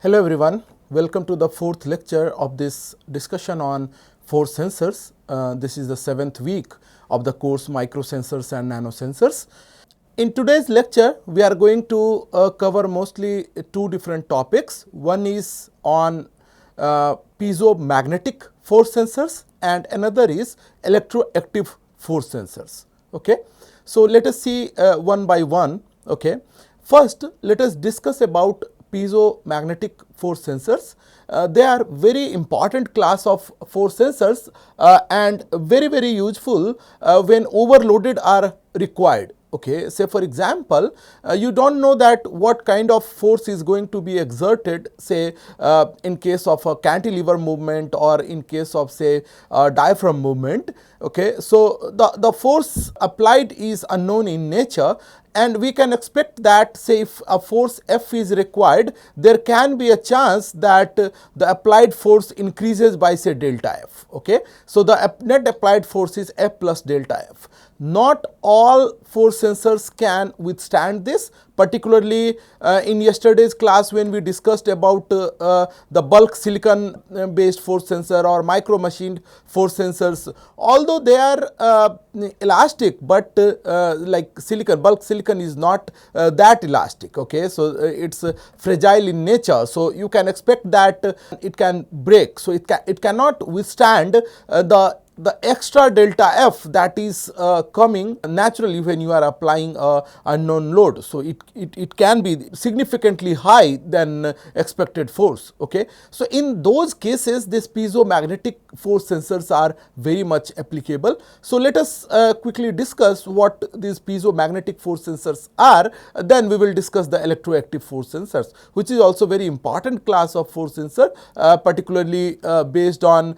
Hello everyone, welcome to the fourth lecture of this discussion on force sensors. This is the 7th week of the course Microsensors and Nanosensors. In today's lecture, we are going to cover mostly two different topics. One is on piezomagnetic force sensors and another is electroactive force sensors. Okay? So, let us see one by one. Okay? First, let us discuss about piezomagnetic force sensors. They are very important class of force sensors and very useful when overloaded are required. Okay, say for example, you don't know that what kind of force is going to be exerted, say in case of a cantilever movement or in case of say diaphragm movement. Okay, so the force applied is unknown in nature, and we can expect that say if a force F is required, there can be a chance that the applied force increases by say delta F. Okay, so the net applied force is F plus delta F. Not all force sensors can withstand this, particularly in yesterday's class when we discussed about the bulk silicon based force sensor or micro machined force sensors. Although they are elastic, but like silicon, bulk silicon is not that elastic. Okay, so it's fragile in nature, so you can expect that it can break. So it cannot withstand the extra delta F that is coming naturally when you are applying a unknown load. So it can be significantly high than expected force. Okay, so in those cases this piezomagnetic force sensors are very much applicable. So let us quickly discuss what these piezomagnetic force sensors are, then we will discuss the electroactive force sensors, which is also very important class of force sensor, particularly based on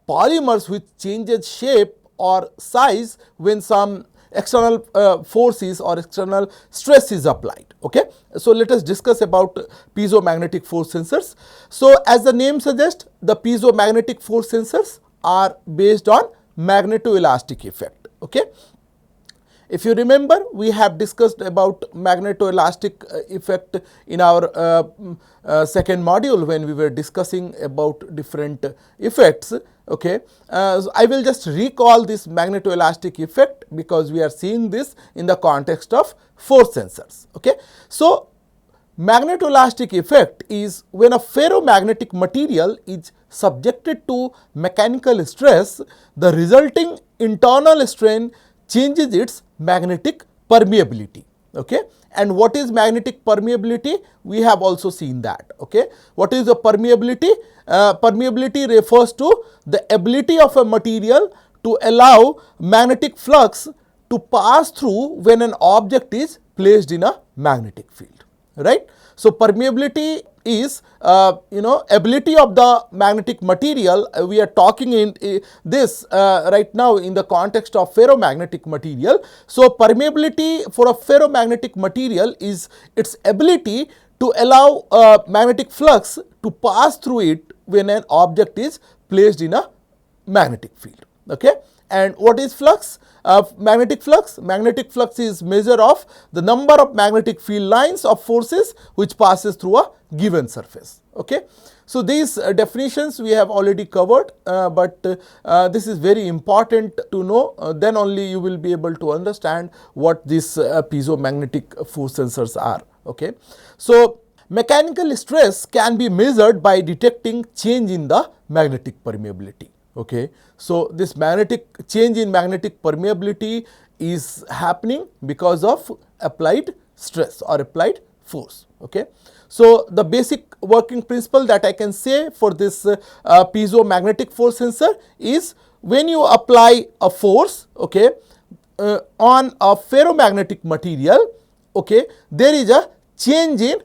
polymers which changes shape or size when some external forces or external stress is applied. Okay, so let us discuss about piezomagnetic force sensors. So as the name suggests, the piezomagnetic force sensors are based on magnetoelastic effect. Okay, if you remember, we have discussed about magnetoelastic effect in our second module when we were discussing about different effects. Okay, so I will just recall this magnetoelastic effect because we are seeing this in the context of force sensors. Okay, so magnetoelastic effect is when a ferromagnetic material is subjected to mechanical stress, the resulting internal strain changes its magnetic permeability. Okay, and what is magnetic permeability? We have also seen that. Okay, what is the permeability? Permeability refers to the ability of a material to allow magnetic flux to pass through when an object is placed in a magnetic field, right? So permeability is ability of the magnetic material. We are talking in this right now in the context of ferromagnetic material. So permeability for a ferromagnetic material is its ability to allow magnetic flux to pass through it when an object is placed in a magnetic field. Okay, and what is flux? Magnetic flux? Magnetic flux is measure of the number of magnetic field lines of forces which passes through a given surface. Okay, so these definitions we have already covered, but this is very important to know. Then only you will be able to understand what these piezomagnetic force sensors are. Okay, so mechanical stress can be measured by detecting change in the magnetic permeability. Okay, so this change in magnetic permeability is happening because of applied stress or applied force. Okay, so the basic working principle that I can say for this piezomagnetic force sensor is when you apply a force, okay, on a ferromagnetic material, okay, there is a change in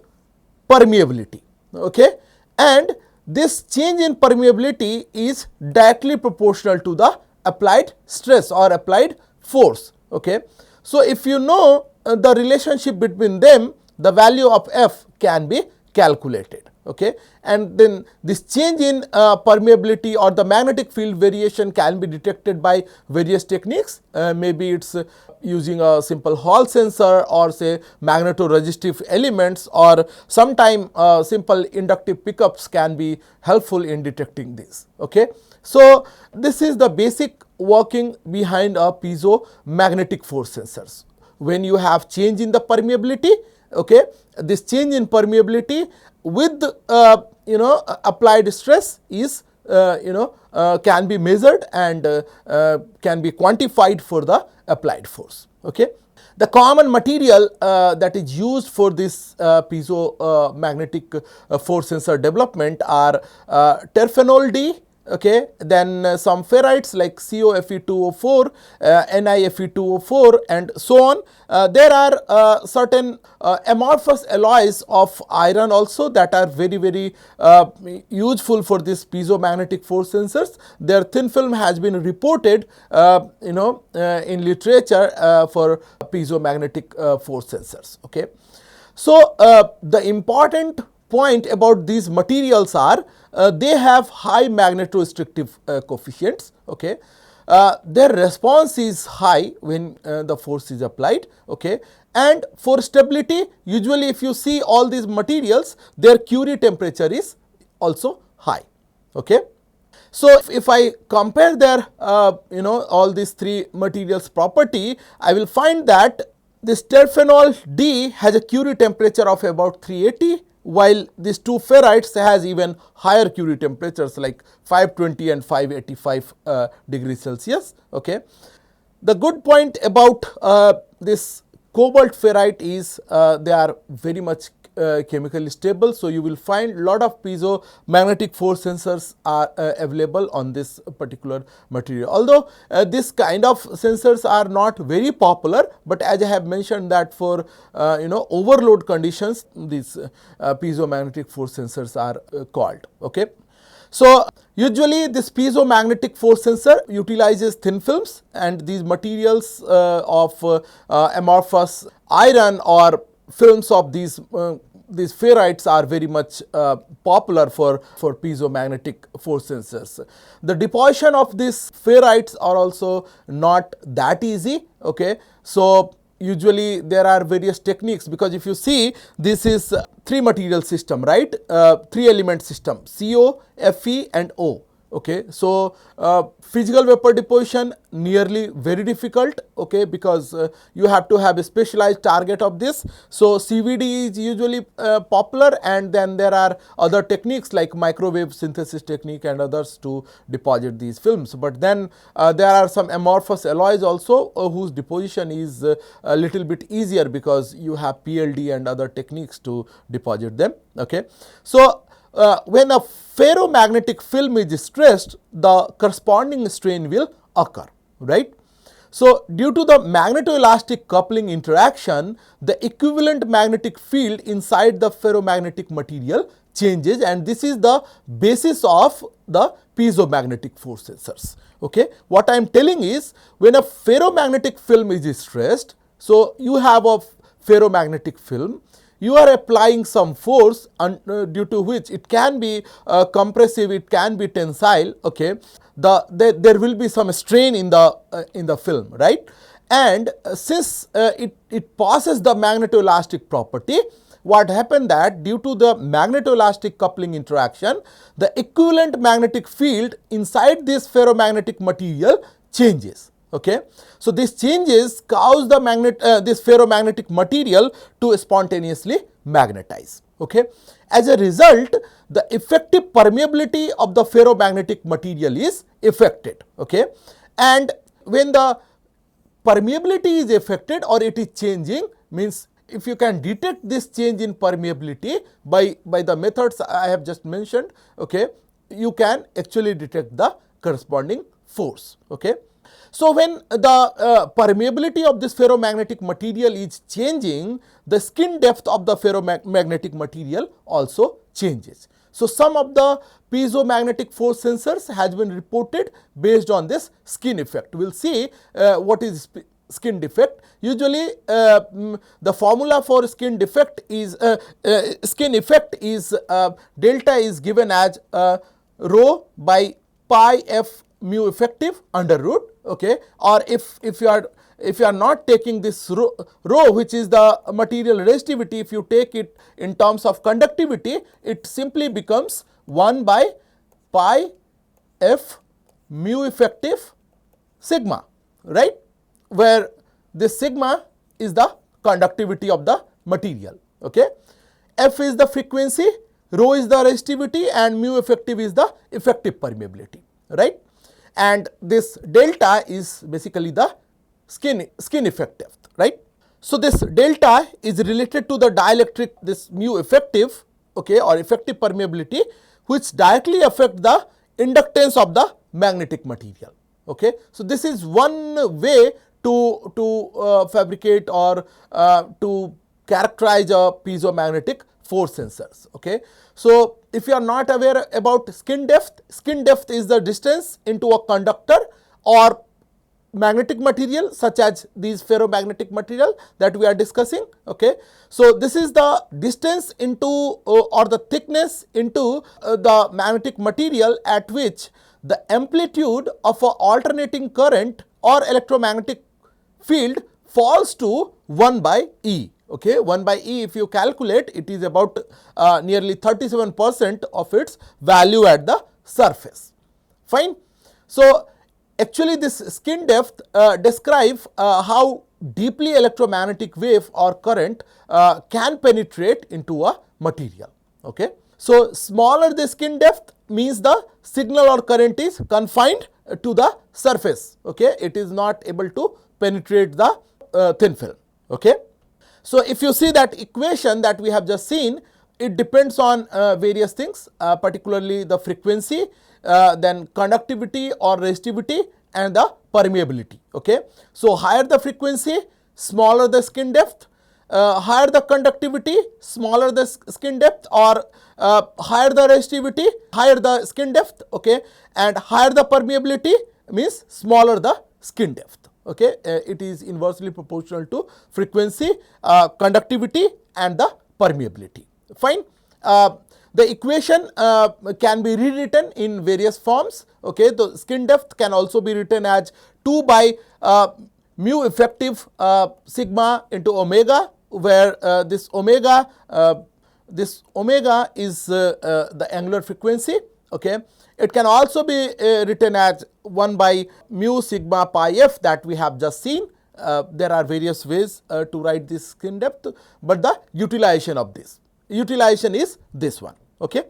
permeability. Okay, and this change in permeability is directly proportional to the applied stress or applied force. Okay, so if you know the relationship between them, the value of F can be calculated. Okay, and then this change in permeability or the magnetic field variation can be detected by various techniques. Maybe it's using a simple Hall sensor, or say magnetoresistive elements, or sometime simple inductive pickups can be helpful in detecting this. Okay, so this is the basic working behind a piezomagnetic force sensors. When you have change in the permeability, okay, this change in permeability with applied stress is can be measured and can be quantified for the applied force. Okay. The common material that is used for this piezomagnetic force sensor development are terphenol D, okay, then some ferrites like COFe2O4, NiFe2O4 and so on. There are certain amorphous alloys of iron also that are very useful for this piezomagnetic force sensors. Their thin film has been reported in literature for piezomagnetic force sensors. Okay. So, the important point about these materials are they have high magnetorestrictive coefficients. Okay. Their response is high when the force is applied. Okay. And for stability, usually if you see all these materials, their Curie temperature is also high. Okay. So, if I compare their all these three materials property, I will find that this terphenol D has a Curie temperature of about 380, while these two ferrites has even higher Curie temperatures like 520 and 585 degrees Celsius. Okay. The good point about this cobalt ferrite is they are very much chemically stable. So, you will find lot of piezomagnetic force sensors are available on this particular material. Although this kind of sensors are not very popular, but as I have mentioned that for overload conditions, these piezomagnetic force sensors are called. Okay. So, usually this piezomagnetic force sensor utilizes thin films, and these materials of amorphous iron or films of these ferrites are very much popular for piezomagnetic force sensors. The deposition of these ferrites are also not that easy. Okay. So, usually there are various techniques, because if you see, this is three material system, right, three element system, CO, Fe and O. Okay. So, physical vapor deposition nearly very difficult, okay, because you have to have a specialized target of this. So, CVD is usually popular, and then there are other techniques like microwave synthesis technique and others to deposit these films. But then there are some amorphous alloys also whose deposition is a little bit easier, because you have PLD and other techniques to deposit them. Okay. So, when a ferromagnetic film is stressed, the corresponding strain will occur, right. So, due to the magnetoelastic coupling interaction, the equivalent magnetic field inside the ferromagnetic material changes, and this is the basis of the piezomagnetic force sensors. Okay. What I am telling is, when a ferromagnetic film is stressed, so you have a ferromagnetic film, you are applying some force due to which it can be compressive, it can be tensile. Okay. There will be some strain in the film, right, and since it passes the magnetoelastic property, what happened that due to the magnetoelastic coupling interaction, the equivalent magnetic field inside this ferromagnetic material changes. Okay. So, these changes cause the this ferromagnetic material to spontaneously magnetize. Okay. As a result, the effective permeability of the ferromagnetic material is affected. Okay. And when the permeability is affected or it is changing, means if you can detect this change in permeability by the methods I have just mentioned, okay, you can actually detect the corresponding force. Okay. So, when the permeability of this ferromagnetic material is changing, the skin depth of the ferromagnetic material also changes. So, some of the piezomagnetic force sensors has been reported based on this skin effect. We will see what is skin defect. usually the formula for skin defect is skin effect is delta is given as rho by pi f mu effective under root, okay, or if you are not taking this rho which is the material resistivity, if you take it in terms of conductivity, it simply becomes 1 by pi f mu effective sigma, right, where this sigma is the conductivity of the material, okay. F is the frequency, rho is the resistivity and mu effective is the effective permeability, right, and this delta is basically the skin effect depth, right. So, this delta is related to the dielectric, this mu effective, okay, or effective permeability, which directly affect the inductance of the magnetic material, okay. So, this is one way to fabricate or to characterize a piezomagnetic force sensors, okay. So, if you are not aware about skin depth is the distance into a conductor or magnetic material such as these ferromagnetic material that we are discussing, okay. So, this is the distance into or the thickness into the magnetic material at which the amplitude of a alternating current or electromagnetic field falls to 1 by E, okay. 1 by E, if you calculate, it is about nearly 37% of its value at the surface, fine. So, actually this skin depth describe how deeply electromagnetic wave or current can penetrate into a material, okay. So, smaller the skin depth means the signal or current is confined to the surface, okay. It is not able to penetrate the thin film, okay. So, if you see that equation that we have just seen, it depends on various things, particularly the frequency, then conductivity or resistivity and the permeability, okay. So, higher the frequency, smaller the skin depth, higher the conductivity, smaller the skin depth, or higher the resistivity, higher the skin depth, okay, and higher the permeability means smaller the skin depth, okay. It is inversely proportional to frequency, conductivity and the permeability, fine. The equation can be rewritten in various forms, okay. The skin depth can also be written as 2 by mu effective sigma into omega, where this omega is the angular frequency, okay. It can also be written as 1 by mu sigma pi f that we have just seen. There are various ways to write this skin depth, but the utilization is this one, okay.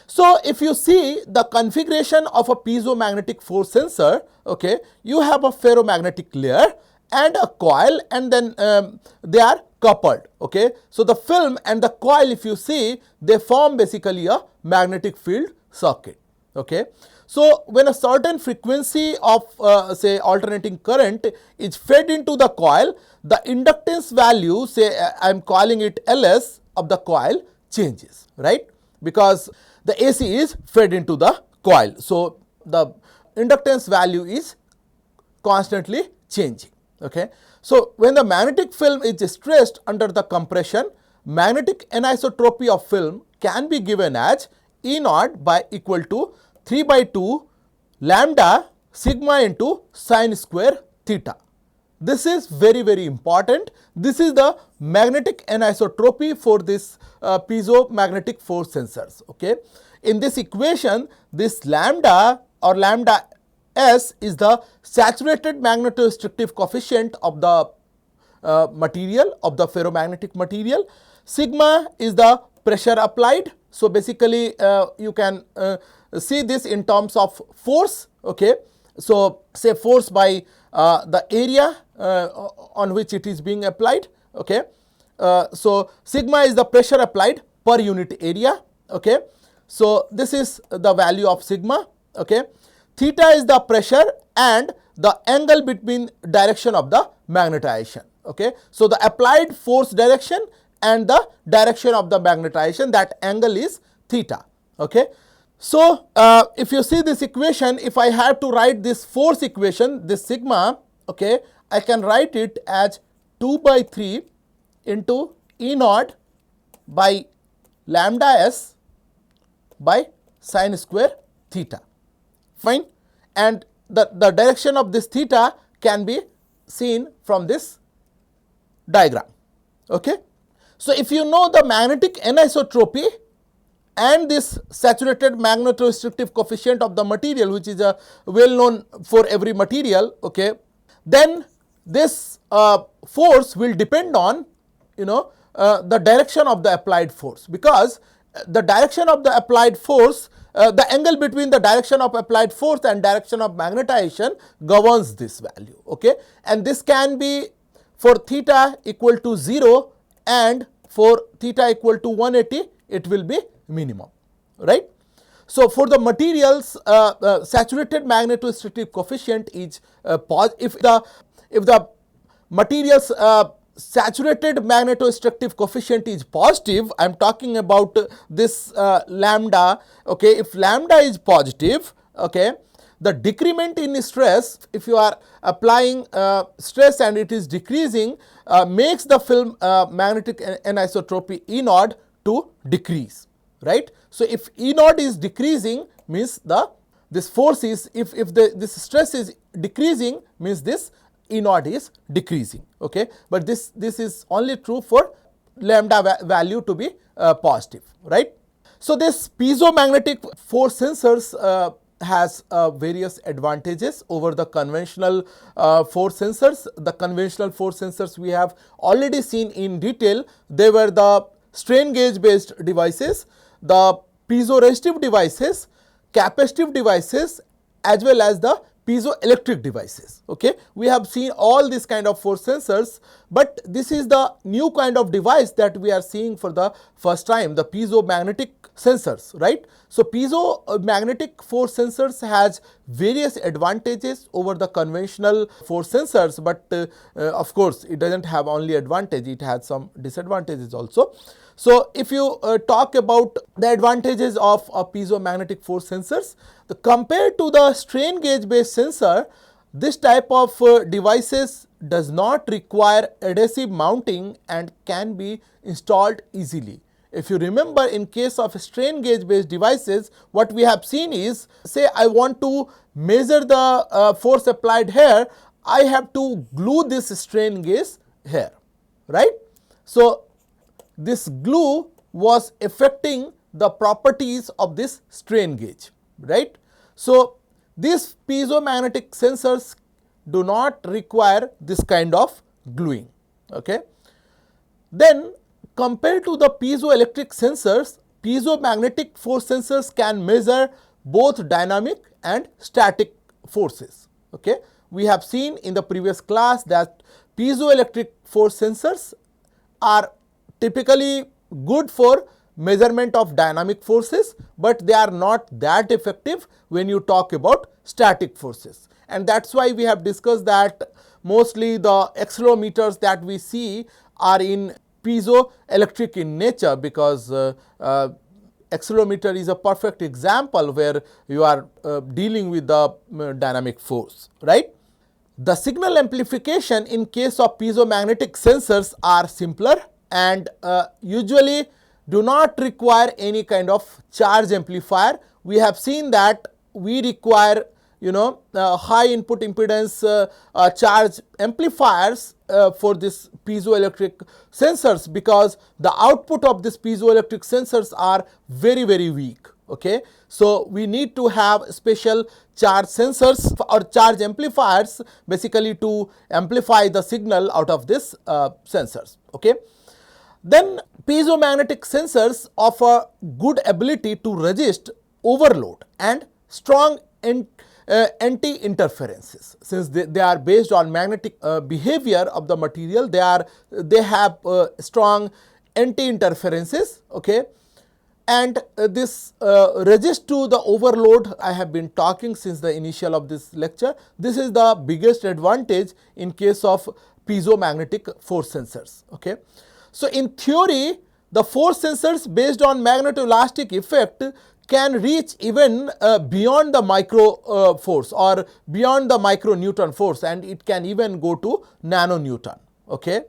So, if you see the configuration of a piezomagnetic force sensor, okay, you have a ferromagnetic layer and a coil, and then they are coupled, okay. So, the film and the coil, if you see, they form basically a magnetic field circuit, okay. So, when a certain frequency of say alternating current is fed into the coil, the inductance value, say I am calling it Ls of the coil, changes, right, because the AC is fed into the coil. So, the inductance value is constantly changing, okay. So, when the magnetic film is stressed under the compression, magnetic anisotropy of film can be given as E naught by equal to 3 by 2 lambda sigma into sine square theta. This is very important. This is the magnetic anisotropy for this piezomagnetic force sensors, okay. In this equation, this lambda or lambda S is the saturated magnetostrictive coefficient of the material, of the ferromagnetic material. Sigma is the pressure applied. So, basically you can see this in terms of force, okay. So, say force by the area on which it is being applied, okay. So, sigma is the pressure applied per unit area, okay. So, this is the value of sigma, okay. Theta is the pressure and the angle between direction of the magnetization, okay. So, the applied force direction and the direction of the magnetization, that angle is theta, okay. So, if you see this equation, if I have to write this force equation, this sigma, okay, I can write it as 2 by 3 into E naught by lambda s by sine square theta. Fine. And the direction of this theta can be seen from this diagram. Okay. So, if you know the magnetic anisotropy and this saturated magnetorestrictive coefficient of the material, which is a well known for every material, okay, then this force will depend on the direction of the applied force, because the direction of the applied force, the angle between the direction of applied force and direction of magnetization governs this value. Okay, and this can be for theta equal to 0 and for theta equal to 180, it will be minimum, right. So, for the materials, saturated magnetorestrictive coefficient is positive. If the materials saturated magnetorestrictive coefficient is positive, I am talking about this lambda. Okay, if lambda is positive, okay, the decrement in stress, if you are applying stress and it is decreasing, makes the film magnetic anisotropy E naught to decrease, right. So, if E naught is decreasing, means this force is, if this stress is decreasing, means this E naught is decreasing. Okay, but this is only true for lambda value to be positive, right. So, this piezomagnetic force sensors has various advantages over the conventional force sensors. The conventional force sensors we have already seen in detail. They were the strain gauge based devices, the piezoresistive devices, capacitive devices, as well as the piezoelectric devices. Okay, we have seen all these kind of force sensors, but this is the new kind of device that we are seeing for the first time, the piezomagnetic sensors, right. So, piezomagnetic force sensors has various advantages over the conventional force sensors, but of course, it does not have only advantage, it has some disadvantages also. So, if you talk about the advantages of piezomagnetic force sensors, compared to the strain gauge based sensor, this type of devices does not require adhesive mounting and can be installed easily. If you remember, in case of strain gauge based devices, what we have seen is, say I want to measure the force applied here, I have to glue this strain gauge here, right. So, this glue was affecting the properties of this strain gauge, right. So, these piezomagnetic sensors do not require this kind of gluing. Okay. Then, compared to the piezoelectric sensors, piezomagnetic force sensors can measure both dynamic and static forces. Okay. We have seen in the previous class that piezoelectric force sensors are typically good for measurement of dynamic forces, but they are not that effective when you talk about static forces. And that is why we have discussed that mostly the accelerometers that we see are in piezoelectric in nature, because accelerometer is a perfect example where you are dealing with the dynamic force, right. The signal amplification in case of piezomagnetic sensors are simpler and usually do not require any kind of charge amplifier. We have seen that we require high input impedance charge amplifiers for this piezoelectric sensors, because the output of this piezoelectric sensors are very weak. Okay. So, we need to have special charge sensors or charge amplifiers basically to amplify the signal out of this sensors. Okay. Then piezomagnetic sensors offer good ability to resist overload and strong anti-interferences. Since they are based on magnetic behavior of the material, they have strong anti-interferences. Okay. And this resist to the overload, I have been talking since the initial of this lecture. This is the biggest advantage in case of piezomagnetic force sensors. Okay. So, in theory, the force sensors based on magnetoelastic effect can reach even beyond the micro force or beyond the micronewton force, and it can even go to nanonewton. Okay.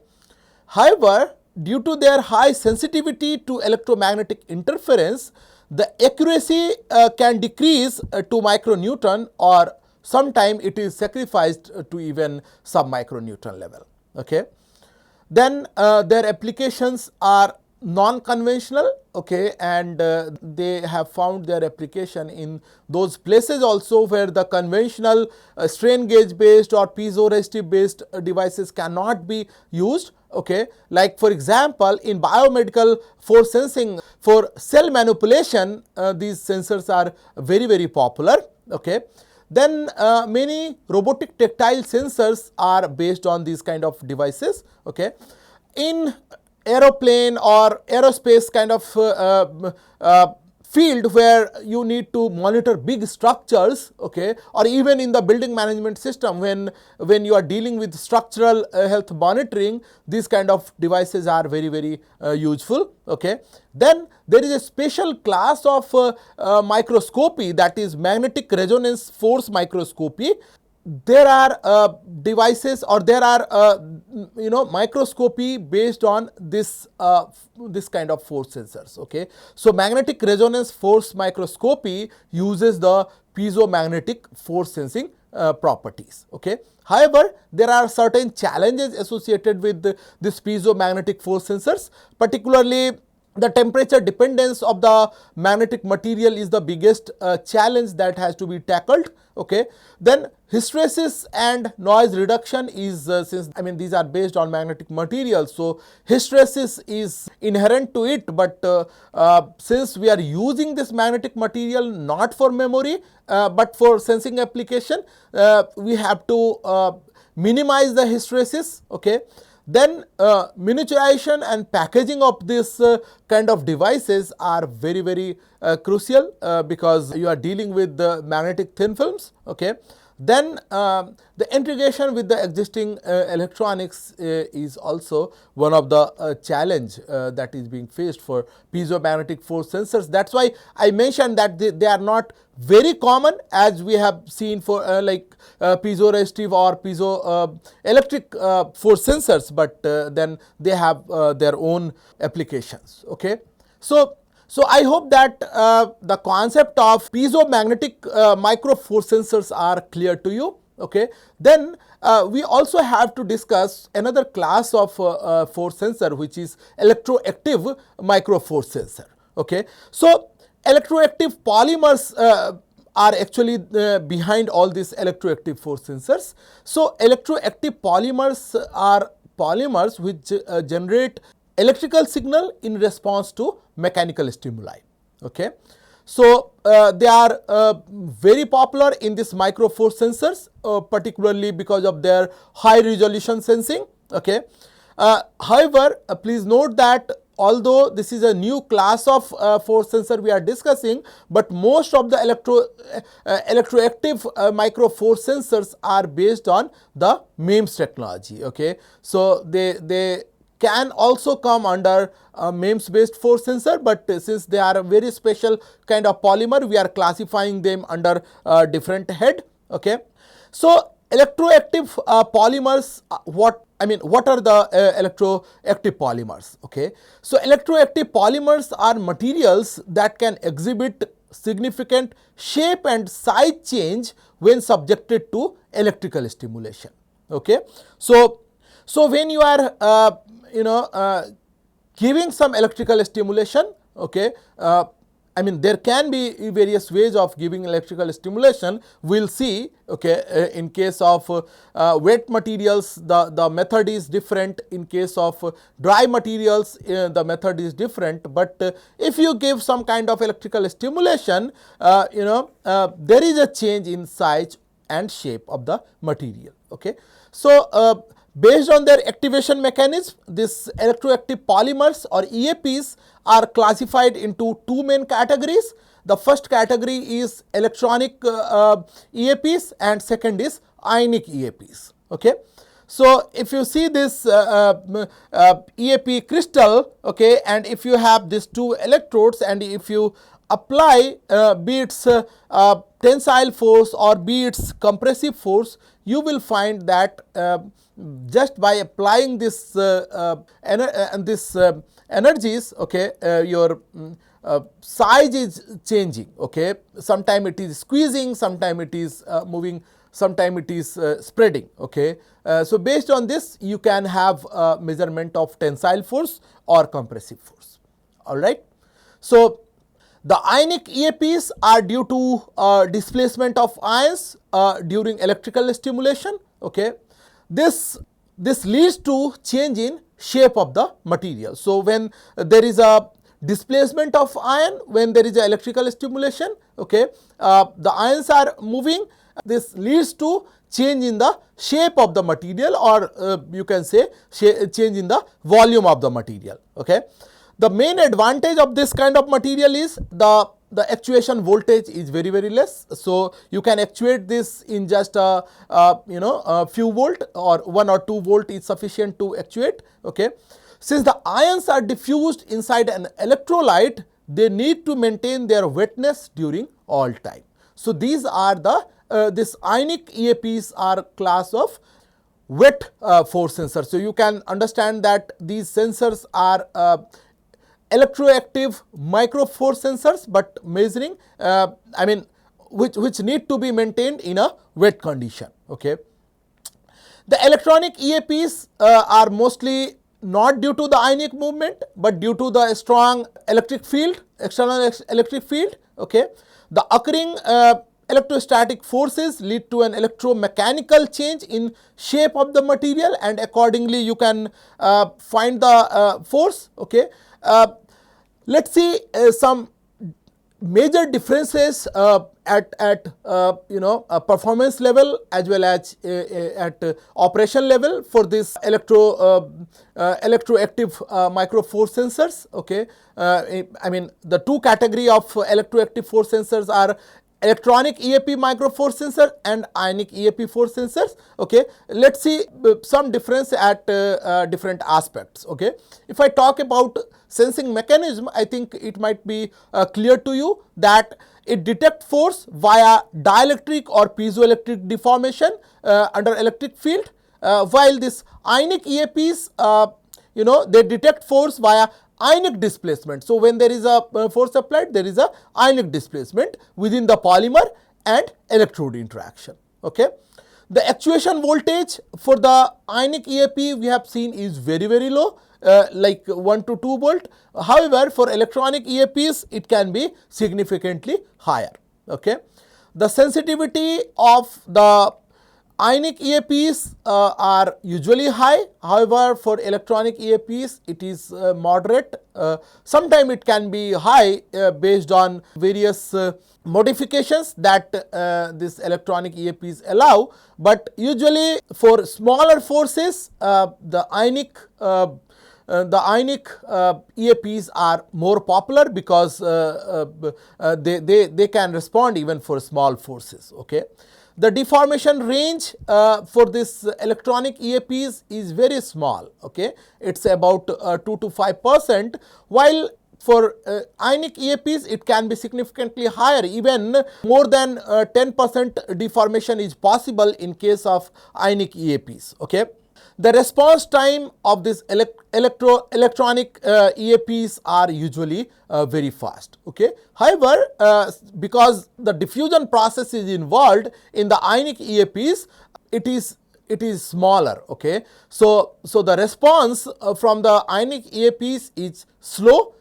However, due to their high sensitivity to electromagnetic interference, the accuracy can decrease to micronewton, or sometime it is sacrificed to even sub-micronewton level. Okay. Then their applications are non-conventional, okay, and they have found their application in those places also where the conventional strain gauge based or piezoresistive based devices cannot be used. Okay, like for example, in biomedical force sensing for cell manipulation, these sensors are very popular. Okay. Then many robotic tactile sensors are based on these kind of devices. Okay. In aeroplane or aerospace kind of field where you need to monitor big structures, okay, or even in the building management system when you are dealing with structural health monitoring, these kind of devices are very useful. Okay. Then there is a special class of microscopy, that is magnetic resonance force microscopy. There are devices, or there are microscopy based on this this kind of force sensors. Okay. So magnetic resonance force microscopy uses the piezomagnetic force sensing properties. Okay. However, there are certain challenges associated with this piezomagnetic force sensors, particularly the temperature dependence of the magnetic material is the biggest challenge that has to be tackled. Okay. Then hysteresis and noise reduction is since these are based on magnetic materials, so hysteresis is inherent to it, but since we are using this magnetic material not for memory but for sensing application, we have to minimize the hysteresis. Okay. Then miniaturization and packaging of this kind of devices are very crucial because you are dealing with the magnetic thin films. Okay. Then the integration with the existing electronics is also one of the challenge that is being faced for piezomagnetic force sensors. That's why I mentioned that they are not very common as we have seen for like piezoresistive or piezoelectric force sensors, but then they have their own applications. Okay. So I hope that the concept of piezomagnetic micro force sensors are clear to you. Okay. Then we also have to discuss another class of force sensor, which is electroactive micro force sensor. Okay. So electroactive polymers are actually behind all these electroactive force sensors. So electroactive polymers are polymers which generate electrical signal in response to mechanical stimuli. Okay. So they are very popular in this micro force sensors, particularly because of their high resolution sensing. Okay. However, please note that although this is a new class of force sensor we are discussing, but most of the electroactive micro force sensors are based on the MEMS technology. Okay. So they can also come under MEMS based force sensor, but since they are a very special kind of polymer, we are classifying them under different head. Okay. So electroactive polymers, what are the electroactive polymers? Okay. So electroactive polymers are materials that can exhibit significant shape and size change when subjected to electrical stimulation. Okay. So when you are giving some electrical stimulation, okay, there can be various ways of giving electrical stimulation. We'll see. Okay, in case of wet materials, the method is different. In case of dry materials, the method is different. But if you give some kind of electrical stimulation, there is a change in size and shape of the material. Okay, so based on their activation mechanism, this electroactive polymers or EAPs are classified into two main categories. The first category is electronic EAPs and second is ionic EAPs. Okay. So if you see this EAP crystal, okay, and if you have these two electrodes and if you apply be its tensile force or be its compressive force, you will find that just by applying this energies, okay, your size is changing, okay. Sometime it is squeezing, sometime it is moving, sometime it is spreading, okay. So based on this you can have measurement of tensile force or compressive force, all right. So the ionic EAPs are due to displacement of ions during electrical stimulation, okay. This leads to change in shape of the material. So when there is a displacement of ion, when there is a electrical stimulation, okay, the ions are moving, this leads to change in the shape of the material, or you can say change in the volume of the material, okay. The main advantage of this kind of material is the actuation voltage is very less. So you can actuate this in just a few volt, or 1 or 2 volt is sufficient to actuate, okay. Since the ions are diffused inside an electrolyte, they need to maintain their wetness during all time. So these are the this ionic EAPs are class of wet force sensors. So you can understand that these sensors are electroactive micro force sensors, but measuring which need to be maintained in a wet condition, okay. The electronic EAPs are mostly not due to the ionic movement, but due to the strong electric field, external electric field, okay. The occurring electrostatic forces lead to an electromechanical change in shape of the material, and accordingly you can find the force, okay. Let us see some major differences at a performance level as well as at operation level for this electroactive micro force sensors, okay. I mean, the two category of electroactive force sensors are electronic EAP micro force sensor and ionic EAP force sensors, okay. Let us see some difference at different aspects, okay. If I talk about sensing mechanism, I think it might be clear to you that it detects force via dielectric or piezoelectric deformation under electric field, while this ionic EAPs they detect force via ionic displacement. So when there is a force applied, there is a ionic displacement within the polymer and electrode interaction, okay. The actuation voltage for the ionic EAP we have seen is very low, like 1 to 2 volt. However, for electronic EAPs it can be significantly higher, okay. The sensitivity of the ionic EAPs are usually high. However, for electronic EAPs it is moderate. Sometimes it can be high based on various modifications that this electronic EAPs allow, but usually for smaller forces the ionic EAPs are more popular because they can respond even for small forces, okay. The deformation range for this electronic EAPs is very small, okay. It is about 2 to 5%, while for ionic EAPs it can be significantly higher, even more than 10% deformation is possible in case of ionic EAPs, okay. The response time of this electronic EAPs are usually very fast, okay. However, because the diffusion process is involved in the ionic EAPs, it is smaller, okay. So the response from the ionic EAPs is slow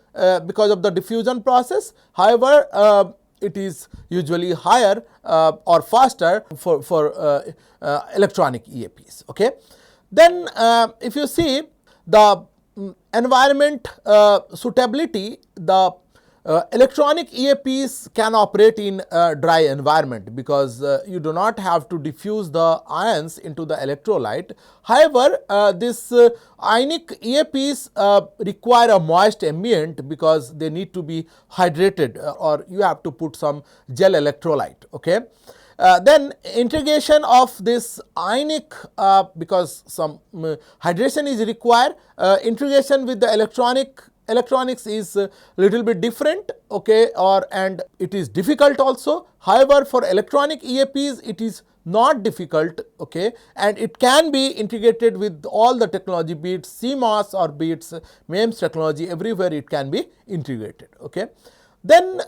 because of the diffusion process. However, it is usually higher or faster for electronic EAPs, okay. Then if you see the environment suitability, the electronic EAPs can operate in a dry environment because you do not have to diffuse the ions into the electrolyte. However, this ionic EAPs require a moist ambient because they need to be hydrated, or you have to put some gel electrolyte, okay. Then integration of this ionic, because some hydration is required, integration with the electronics is little bit different, okay, and it is difficult also. However, for electronic EAPs it is not difficult, okay, and it can be integrated with all the technology, be it CMOS or be it MEMS technology, everywhere it can be integrated, okay. Then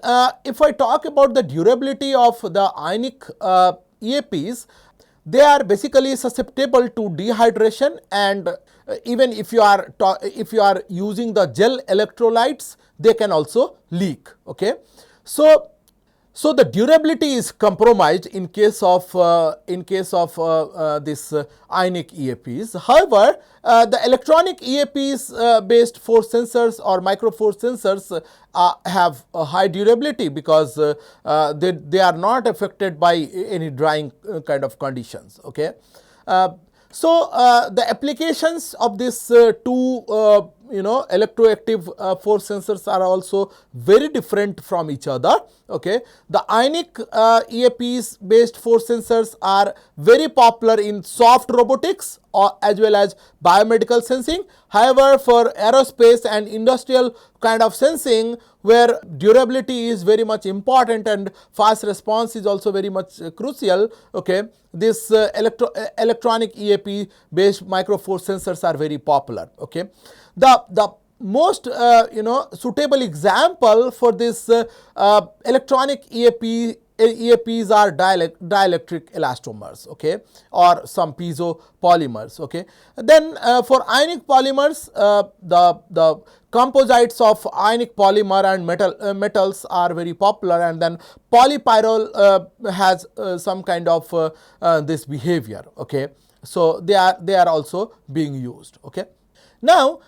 if I talk about the durability of the ionic EAPs, they are basically susceptible to dehydration, and even if you are using the gel electrolytes, they can also leak, okay. So the durability is compromised in case of this ionic EAPs. However, the electronic EAPs based force sensors or micro force sensors have a high durability, because they are not affected by any drying kind of conditions, okay. So the applications of this two electroactive force sensors are also very different from each other, okay. The ionic EAPs based force sensors are very popular in soft robotics or as well as biomedical sensing. However, for aerospace and industrial kind of sensing, where durability is very much important and fast response is also very much crucial, okay, this electronic EAP based micro force sensors are very popular, okay. The most suitable example for this electronic EAPs are dielectric elastomers, okay, or some piezo polymers, okay. Then for ionic polymers, the composites of ionic polymer and metals are very popular, and then polypyrrole has some kind of this behavior, okay. So they are also being used, okay. Now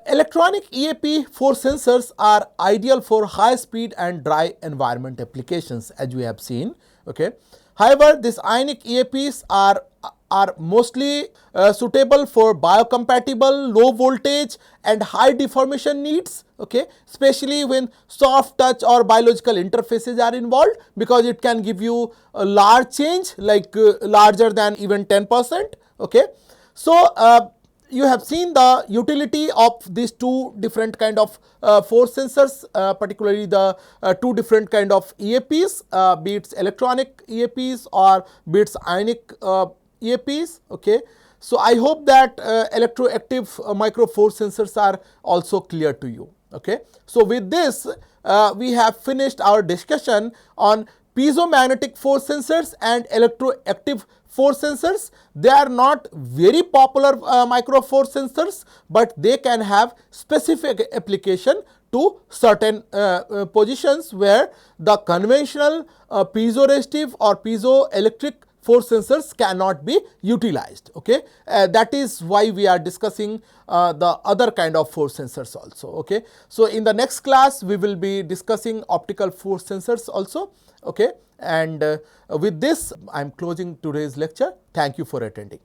electronic EAP force sensors are ideal for high speed and dry environment applications, as we have seen, okay. However, these ionic EAPs are mostly suitable for biocompatible low voltage and high deformation needs, okay, especially when soft touch or biological interfaces are involved, because it can give you a large change, like larger than even 10%, okay. So you have seen the utility of these two different kind of force sensors, particularly the two different kind of EAPs, be it electronic EAPs or be it ionic EAPs, okay. So I hope that electroactive micro force sensors are also clear to you, okay. So with this, we have finished our discussion on piezomagnetic force sensors and electroactive force sensors. They are not very popular micro force sensors, but they can have specific application to certain positions where the conventional piezoresistive or piezoelectric force sensors cannot be utilized, okay. That is why we are discussing the other kind of force sensors also, okay. So in the next class we will be discussing optical force sensors also, okay. And with this I am closing today's lecture. Thank you for attending.